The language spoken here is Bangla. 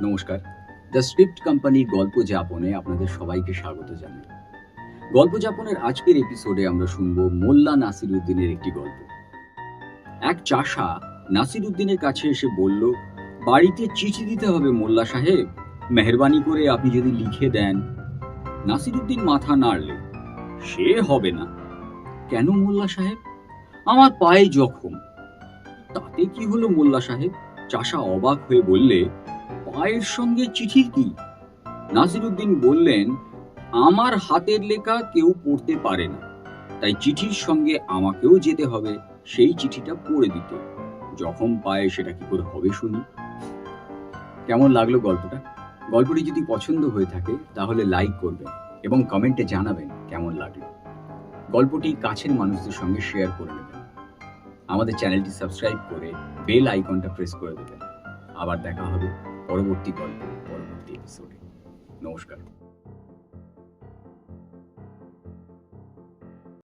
নমস্কার। দ্য স্ক্রিপ্ট কোম্পানির গল্প যাপনে আপনাদের সবাইকে স্বাগত জানাই। গল্প যাপনের আজকের এপিসোডে আমরা শুনব মোল্লা নাসিরুদ্দিনের একটি গল্প। এক চাষা নাসিরুদ্দিনের কাছে এসে বলল, বাড়িতে চিঠি দিতে হবে মোল্লা সাহেব, মেহরবানি করে আপনি যদি লিখে দেন। নাসিরুদ্দিন মাথা নাড়লে, সে হবে না। কেন মোল্লা সাহেব? আমার পায়ে জখম। তাতে কি হলো মোল্লা সাহেব? চাষা অবাক হয়ে বললে, পায়ের সঙ্গে চিঠির কি? নাসিরুদ্দিন বললেন, আমার হাতের লেখা কেউ পড়তে পারে না, তাই চিঠির সঙ্গে আমাকেও যেতে হবে সেই চিঠিটা পড়ে দিতে। জখম পায়ে সেটা কি করে হবে শুনি। কেমন লাগলো গল্পটা? গল্পটি যদি পছন্দ হয়ে থাকে তাহলে লাইক করবেন এবং কমেন্টে জানাবেন কেমন লাগলো। গল্পটি কাছের মানুষদের সঙ্গে শেয়ার করে নেবেন। আমাদের চ্যানেলটি সাবস্ক্রাইব করে বেল আইকনটা প্রেস করে দেবেন। আবার দেখা হবে পরবর্তী গল্প, পরবর্তী এপিসোডে। নমস্কার।